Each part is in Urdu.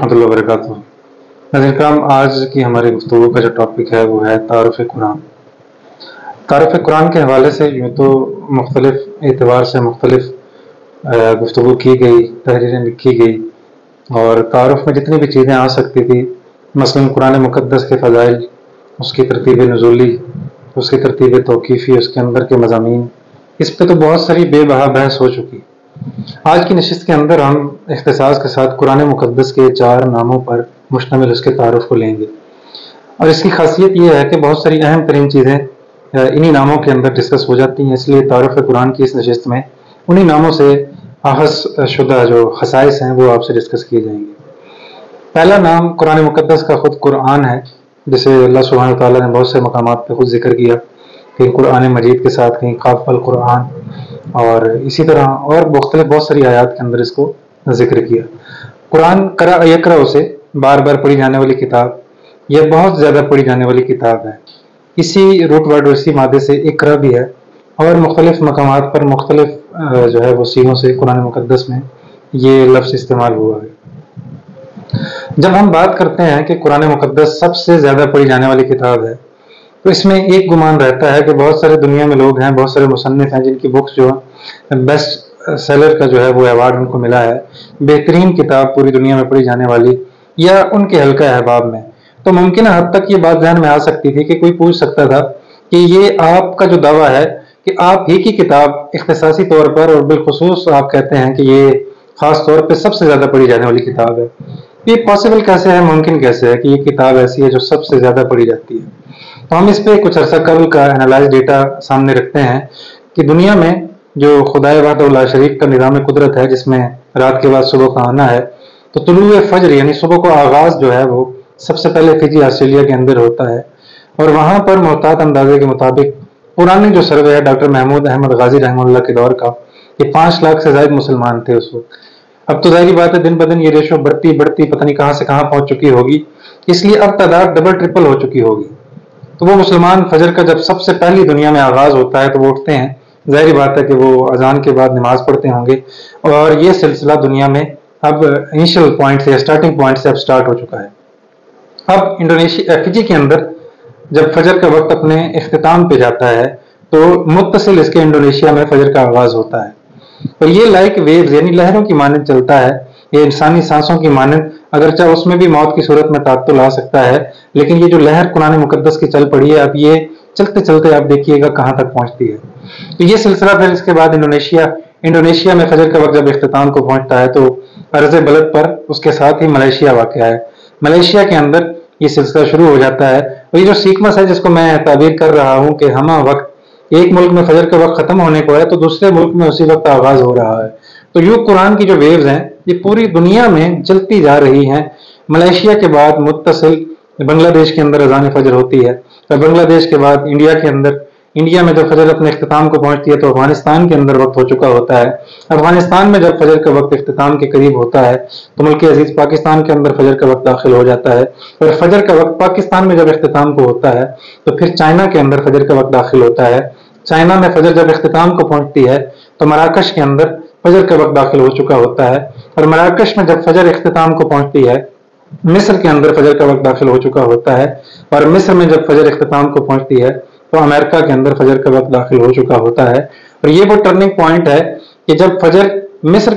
ورحمۃ اللہ وبرکاتہ۔ ناظرین کرام، آج کی ہماری گفتگو کا جو ٹاپک ہے وہ ہے تعارف قرآن۔ تعارف قرآن کے حوالے سے یوں تو مختلف اعتبار سے مختلف گفتگو کی گئی، تحریریں لکھی گئی، اور تعارف میں جتنی بھی چیزیں آ سکتی تھی، مثلاً قرآن مقدس کے فضائل، اس کی ترتیب نزولی، اس کی ترتیب توقیفی، اس کے اندر کے مضامین، اس پہ تو بہت ساری بے بہا بحث ہو چکی۔ آج کی نشست کے اندر ہم اختصاص کے ساتھ قرآن مقدس کے 4 ناموں پر مشتمل اس کے تعارف کو لیں گے، اور اس کی خاصیت یہ ہے کہ بہت ساری اہم ترین چیزیں انہی ناموں کے اندر ڈسکس ہو جاتی ہیں، اس لیے تعارف قرآن کی اس نشست میں انہی ناموں سے اخذ شدہ جو خصائص ہیں وہ آپ سے ڈسکس کیے جائیں گے۔ پہلا نام قرآن مقدس کا خود قرآن ہے، جسے اللہ سبحانہ تعالیٰ نے بہت سے مقامات پہ خود ذکر کیا، کہیں قرآن مجید کے ساتھ، کہیں قاف القرآن، اور اسی طرح اور مختلف بہت ساری آیات کے اندر اس کو ذکر کیا۔ قرآن قرأ یقرأ سے بار بار پڑھی جانے والی کتاب، یہ بہت زیادہ پڑھی جانے والی کتاب ہے۔ اسی روٹ ورڈ اور اسی مادے سے اقرا بھی ہے، اور مختلف مقامات پر مختلف جو ہے وہ سیغوں سے قرآن مقدس میں یہ لفظ استعمال ہوا ہے۔ جب ہم بات کرتے ہیں کہ قرآن مقدس سب سے زیادہ پڑھی جانے والی کتاب ہے، تو اس میں ایک گمان رہتا ہے کہ بہت سارے دنیا میں لوگ ہیں، بہت سارے مصنف ہیں جن کی بکس جو بیسٹ سیلر کا جو ہے وہ ایوارڈ ان کو ملا ہے، بہترین کتاب پوری دنیا میں پڑھی جانے والی، یا ان کے حلقہ احباب میں۔ تو ممکنہ حد تک یہ بات ذہن میں آ سکتی تھی کہ کوئی پوچھ سکتا تھا کہ یہ آپ کا جو دعویٰ ہے کہ آپ ہی کی کتاب اختصاصی طور پر اور بالخصوص آپ کہتے ہیں کہ یہ خاص طور پہ سب سے زیادہ پڑھی جانے والی کتاب ہے، یہ پاسبل کیسے ہے، ممکن کیسے ہے کہ یہ کتاب ایسی ہے جو سب سے زیادہ پڑھی جاتی ہے؟ تو ہم اس پہ کچھ عرصہ قبل کا انالائز ڈیٹا سامنے رکھتے ہیں کہ دنیا میں جو خدائے وحدہ لا شریک کا نظام قدرت ہے، جس میں رات کے بعد صبح کا آنا ہے، تو طلوع فجر یعنی صبح کو آغاز جو ہے وہ سب سے پہلے فجی آسٹریلیا کے اندر ہوتا ہے، اور وہاں پر محتاط اندازے کے مطابق پرانے جو سروے ہے ڈاکٹر محمود احمد غازی رحمہ اللہ کے دور کا، یہ 5 لاکھ سے زائد مسلمان تھے اس وقت۔ اب تو ظاہری بات ہے دن بدن یہ ریشو بڑھتی پتہ نہیں کہاں سے کہاں پہنچ چکی ہوگی، اس لیے اب تعداد ڈبل ٹرپل ہو چکی ہوگی۔ تو وہ مسلمان فجر کا جب سب سے پہلی دنیا میں آغاز ہوتا ہے تو وہ اٹھتے ہیں، ظاہری بات ہے کہ وہ اذان کے بعد نماز پڑھتے ہوں گے، اور یہ سلسلہ دنیا میں اب انیشل پوائنٹ سے، اسٹارٹنگ پوائنٹ سے اب سٹارٹ ہو چکا ہے۔ اب انڈونیشیا فجی کے اندر جب فجر کا وقت اپنے اختتام پہ جاتا ہے تو متصل اس کے انڈونیشیا میں فجر کا آغاز ہوتا ہے، اور یہ لائک ویوز یعنی لہروں کی مانند چلتا ہے، یہ انسانی سانسوں کی مانند، اگرچہ اس میں بھی موت کی صورت میں تعطل آ سکتا ہے، لیکن یہ جو لہر قرآن مقدس کی چل پڑی ہے، اب یہ چلتے چلتے آپ دیکھیے گا کہاں تک پہنچتی ہے۔ تو یہ سلسلہ پھر اس کے بعد انڈونیشیا میں فجر کا وقت جب اختتام کو پہنچتا ہے تو عرض بلد پر اس کے ساتھ ہی ملیشیا واقع ہے، ملیشیا کے اندر یہ سلسلہ شروع ہو جاتا ہے، اور یہ جو سیکوینس ہے جس کو میں تعبیر کر رہا ہوں کہ ہمہ وقت ایک ملک میں فجر کا وقت ختم ہونے کو ہے تو دوسرے ملک میں اسی وقت آغاز ہو رہا ہے، تو یوں قرآن کی جو ویوز ہیں یہ پوری دنیا میں چلتی جا رہی ہیں۔ ملیشیا کے بعد متصل بنگلہ دیش کے اندر اذان فجر ہوتی ہے، اور بنگلہ دیش کے بعد انڈیا میں جب فجر اپنے اختتام کو پہنچتی ہے تو افغانستان کے اندر وقت ہو چکا ہوتا ہے، افغانستان میں جب فجر کا وقت اختتام کے قریب ہوتا ہے تو ملک عزیز پاکستان کے اندر فجر کا وقت داخل ہو جاتا ہے، اور فجر کا وقت پاکستان میں جب اختتام کو ہوتا ہے تو پھر چائنا کے اندر فجر کا وقت داخل ہوتا ہے، چائنا میں فجر جب اختتام کو پہنچتی ہے تو مراکش کے اندر فجر کا وقت داخل ہو چکا ہوتا ہے، اور مراکش میں جب فجر اختتام کو پہنچتی ہے مصر کے اندر فجر کا وقت داخل ہو چکا ہوتا ہے، اور مصر میں جب فجر اختتام کو پہنچتی ہے تو امریکہ کے اندر فجر کا وقت داخل ہو چکا ہوتا ہے۔ اور یہ وہ ٹرننگ پوائنٹ ہے کہ جب فجر مصر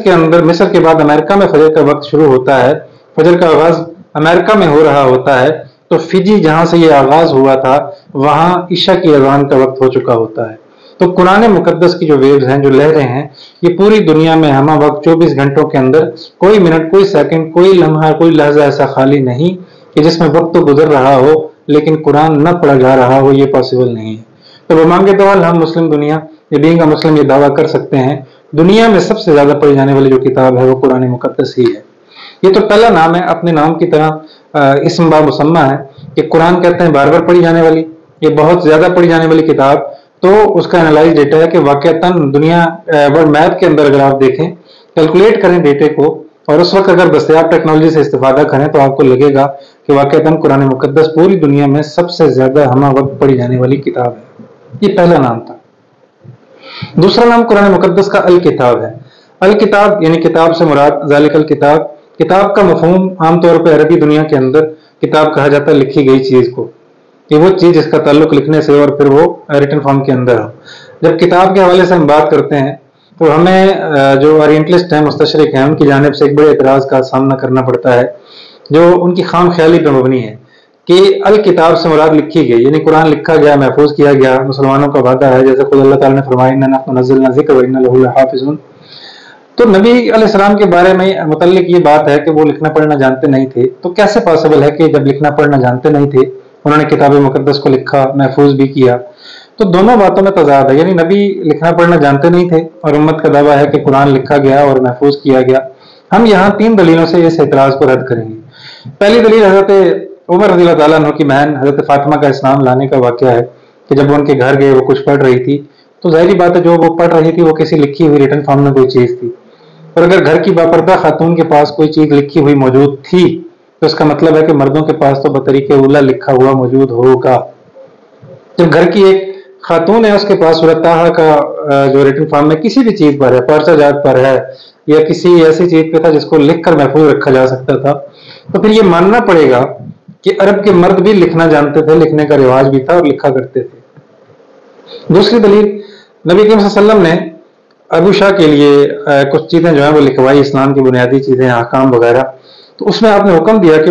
کے بعد امریکہ میں فجر کا وقت شروع ہوتا ہے، فجر کا آغاز امریکہ میں ہو رہا ہوتا ہے، تو فجی جہاں سے یہ آغاز ہوا تھا وہاں عشاء کی اذان کا وقت ہو چکا ہوتا ہے۔ تو قرآن مقدس کی جو ویوز ہیں، جو لہریں ہیں، یہ پوری دنیا میں ہمہ وقت 24 گھنٹوں کے اندر کوئی منٹ، کوئی سیکنڈ، کوئی لمحہ، کوئی لحظہ ایسا خالی نہیں کہ جس میں وقت تو گزر رہا ہو لیکن قرآن نہ پڑھا جا رہا ہو، یہ پاسبل نہیں ہے۔ تو بمانگے دوال ہم مسلم دنیا یا بینگ مسلم یہ دعویٰ کر سکتے ہیں دنیا میں سب سے زیادہ پڑھی جانے والی جو کتاب ہے وہ قرآن مقدس ہی ہے۔ یہ تو پہلا نام ہے، اپنے نام کی طرح اسم با مسمہ ہے کہ قرآن کہتے ہیں بار بار پڑھی جانے والی، یہ بہت زیادہ پڑھی جانے والی کتاب۔ تو اس کا انالائز ڈیٹا ہے کہ واقعتاً دنیا ورلڈ میپ کے اندر اگر آپ دیکھیں، کیلکولیٹ کریں ڈیٹے کو، اور اس وقت اگر دستیاب ٹیکنالوجی سے استفادہ کریں تو آپ کو لگے گا کہ واقعتاً قرآن مقدس پوری دنیا میں سب سے زیادہ ہمہ وقت پڑھی جانے والی کتاب ہے۔ یہ پہلا نام تھا۔ دوسرا نام قرآن مقدس کا الکتاب ہے۔ الکتاب یعنی کتاب سے مراد ذالک الکتاب، کتاب کا مفہوم عام طور پہ عربی دنیا کے اندر کتاب کہا جاتا ہے لکھی گئی چیز کو، کہ وہ چیز جس کا تعلق لکھنے سے اور پھر وہ ریٹن فارم کے اندر ہو۔ جب کتاب کے حوالے سے ہم بات کرتے ہیں تو ہمیں جو اورینٹلسٹ ہیں، مستشرق ہیں، ان کی جانب سے ایک بڑے اعتراض کا سامنا کرنا پڑتا ہے، جو ان کی خام خیالی پہ مبنی ہے کہ الکتاب سے مراد لکھی گئی، یعنی قرآن لکھا گیا، محفوظ کیا گیا، مسلمانوں کا وعدہ ہے، جیسے خود اللہ تعالیٰ نے فرمایا اِنَّا نَحْنُ نَزَّلْنَا الذِّکْرَ وَإِنَّا لَهُ لَحَافِظُونَ۔ تو نبی علیہ السلام کے بارے میں متعلق یہ بات ہے کہ وہ لکھنا پڑھنا جانتے نہیں تھے، تو کیسے پاسبل ہے کہ جب لکھنا پڑھنا جانتے نہیں تھے انہوں نے کتاب مقدس کو لکھا، محفوظ بھی کیا؟ تو دونوں باتوں میں تضاد ہے، یعنی نبی لکھنا پڑھنا جانتے نہیں تھے اور امت کا دعویٰ ہے کہ قرآن لکھا گیا اور محفوظ کیا گیا۔ ہم یہاں 3 دلیلوں سے اس اعتراض کو رد کریں گے۔ پہلی دلیل حضرت عمر رضی اللہ تعالیٰ عنہ کی بہن حضرت فاطمہ کا اسلام لانے کا واقعہ ہے کہ جب وہ ان کے گھر گئے، وہ کچھ پڑھ رہی تھی، تو ظاہری بات ہے جو وہ پڑھ رہی تھی وہ کسی لکھی ہوئی ریٹن فارم میں کوئی چیز تھی، اور اگر گھر کی باپردہ خاتون کے پاس کوئی چیز لکھی ہوئی موجود تھی تو اس کا مطلب ہے کہ مردوں کے پاس تو بطریق اولیٰ لکھا ہوا موجود ہوگا۔ جب گھر کی ایک خاتون ہے، اس کے پاس سورۃ طٰہٰ کا جو ریٹن فارم میں کسی بھی چیز پر ہے، پرچہ جات پر ہے یا کسی ایسی چیز پہ تھا جس کو لکھ کر محفوظ رکھا جا سکتا تھا، تو پھر یہ ماننا پڑے گا کہ عرب کے مرد بھی لکھنا جانتے تھے، لکھنے کا رواج بھی تھا اور لکھا کرتے تھے۔ دوسری دلیل، نبی کریم صلی اللہ علیہ وسلم نے ابو شاہ کے لیے کچھ چیزیں جو ہیں وہ لکھوائی، اسلام کی بنیادی چیزیں، احکام وغیرہ، تو اس میں آپ نے حکم دیا کہ